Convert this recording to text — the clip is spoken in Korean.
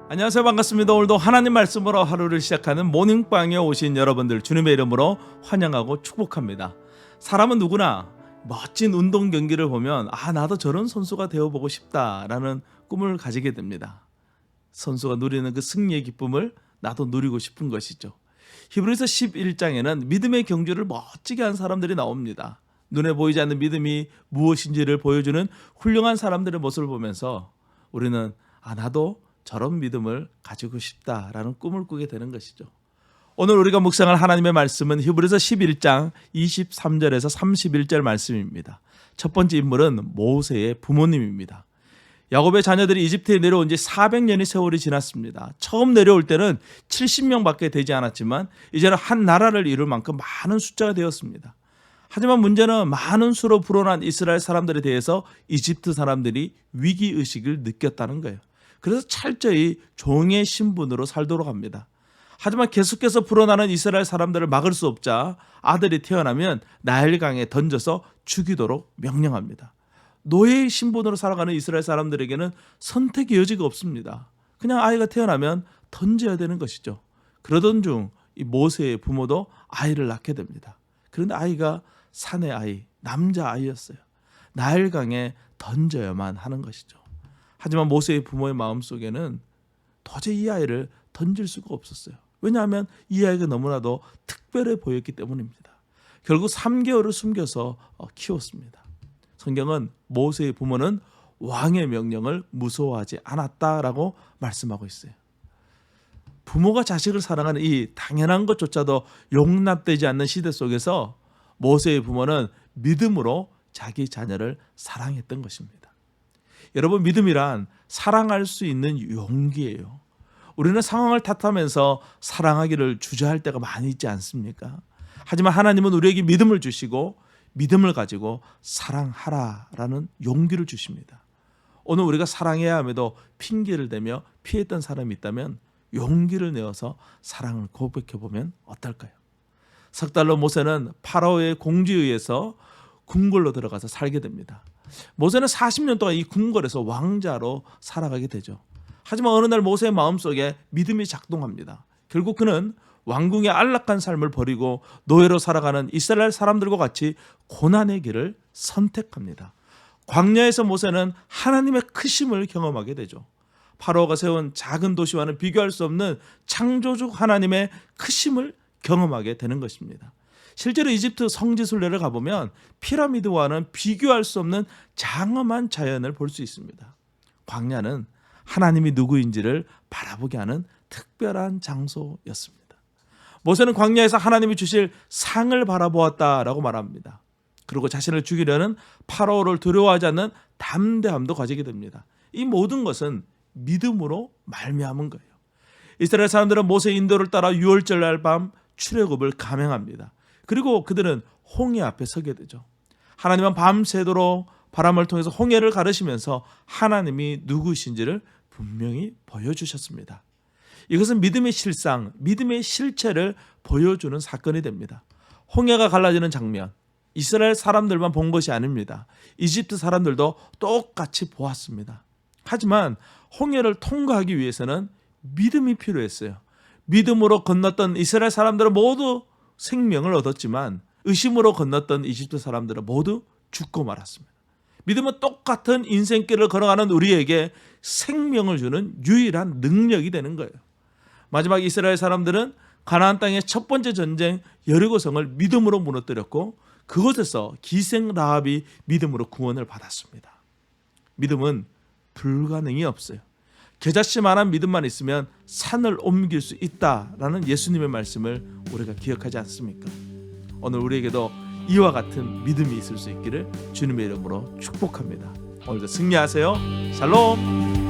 안녕하세요. 반갑습니다. 오늘도 하나님 말씀으로 하루를 시작하는 모닝방에 오신 여러분들 주님의 이름으로 환영하고 축복합니다. 사람은 누구나 멋진 운동 경기를 보면 나도 저런 선수가 되어보고 싶다라는 꿈을 가지게 됩니다. 선수가 누리는 그 승리의 기쁨을 나도 누리고 싶은 것이죠. 히브리서 11장에는 믿음의 경주를 멋지게 한 사람들이 나옵니다. 눈에 보이지 않는 믿음이 무엇인지를 보여주는 훌륭한 사람들의 모습을 보면서 우리는 나도 저런 믿음을 가지고 싶다라는 꿈을 꾸게 되는 것이죠. 오늘 우리가 묵상할 하나님의 말씀은 히브리서 11장 23절에서 31절 말씀입니다. 첫 번째 인물은 모세의 부모님입니다. 야곱의 자녀들이 이집트에 내려온 지 400년의 세월이 지났습니다. 처음 내려올 때는 70명밖에 되지 않았지만 이제는 한 나라를 이룰 만큼 많은 숫자가 되었습니다. 하지만 문제는 많은 수로 불어난 이스라엘 사람들에 대해서 이집트 사람들이 위기의식을 느꼈다는 거예요. 그래서 철저히 종의 신분으로 살도록 합니다. 하지만 계속해서 불어나는 이스라엘 사람들을 막을 수 없자 아들이 태어나면 나일강에 던져서 죽이도록 명령합니다. 노예의 신분으로 살아가는 이스라엘 사람들에게는 선택의 여지가 없습니다. 그냥 아이가 태어나면 던져야 되는 것이죠. 그러던 중 이 모세의 부모도 아이를 낳게 됩니다. 그런데 아이가 산의 아이, 남자아이였어요. 나일강에 던져야만 하는 것이죠. 하지만 모세의 부모의 마음속에는 도저히 이 아이를 던질 수가 없었어요. 왜냐하면 이 아이가 너무나도 특별해 보였기 때문입니다. 결국 3개월을 숨겨서 키웠습니다. 성경은 모세의 부모는 왕의 명령을 무서워하지 않았다라고 말씀하고 있어요. 부모가 자식을 사랑하는 이 당연한 것조차도 용납되지 않는 시대 속에서 모세의 부모는 믿음으로 자기 자녀를 사랑했던 것입니다. 여러분, 믿음이란 사랑할 수 있는 용기예요. 우리는 상황을 탓하면서 사랑하기를 주저할 때가 많이 있지 않습니까? 하지만 하나님은 우리에게 믿음을 주시고 믿음을 가지고 사랑하라라는 용기를 주십니다. 오늘 우리가 사랑해야 함에도 핑계를 대며 피했던 사람이 있다면 용기를 내어서 사랑을 고백해보면 어떨까요? 석 달로 모세는 파라오의 공주에 의해서 궁궐로 들어가서 살게 됩니다. 모세는 40년 동안 이 궁궐에서 왕자로 살아가게 되죠. 하지만 어느 날 모세의 마음속에 믿음이 작동합니다. 결국 그는 왕궁의 안락한 삶을 버리고 노예로 살아가는 이스라엘 사람들과 같이 고난의 길을 선택합니다. 광야에서 모세는 하나님의 크심을 경험하게 되죠. 파라오가 세운 작은 도시와는 비교할 수 없는 창조주 하나님의 크심을 경험하게 되는 것입니다. 실제로 이집트 성지순례를 가보면 피라미드와는 비교할 수 없는 장엄한 자연을 볼 수 있습니다. 광야는 하나님이 누구인지를 바라보게 하는 특별한 장소였습니다. 모세는 광야에서 하나님이 주실 상을 바라보았다라고 말합니다. 그리고 자신을 죽이려는 파라오를 두려워하지 않는 담대함도 가지게 됩니다. 이 모든 것은 믿음으로 말미암은 거예요. 이스라엘 사람들은 모세의 인도를 따라 유월절 날 밤 출애굽을 감행합니다. 그리고 그들은 홍해 앞에 서게 되죠. 하나님은 밤새도록 바람을 통해서 홍해를 가르시면서 하나님이 누구신지를 분명히 보여주셨습니다. 이것은 믿음의 실상, 믿음의 실체를 보여주는 사건이 됩니다. 홍해가 갈라지는 장면, 이스라엘 사람들만 본 것이 아닙니다. 이집트 사람들도 똑같이 보았습니다. 하지만 홍해를 통과하기 위해서는 믿음이 필요했어요. 믿음으로 건넜던 이스라엘 사람들은 모두 생명을 얻었지만 의심으로 건넜던 이집트 사람들은 모두 죽고 말았습니다. 믿음은 똑같은 인생길을 걸어가는 우리에게 생명을 주는 유일한 능력이 되는 거예요. 마지막 이스라엘 사람들은 가나안 땅의 첫 번째 전쟁 여리고성을 믿음으로 무너뜨렸고 그곳에서 기생 라합이 믿음으로 구원을 받았습니다. 믿음은 불가능이 없어요. 겨자씨만한 믿음만 있으면 산을 옮길 수 있다라는 예수님의 말씀을 우리가 기억하지 않습니까? 오늘 우리에게도 이와 같은 믿음이 있을 수 있기를 주님의 이름으로 축복합니다. 오늘도 승리하세요. 샬롬.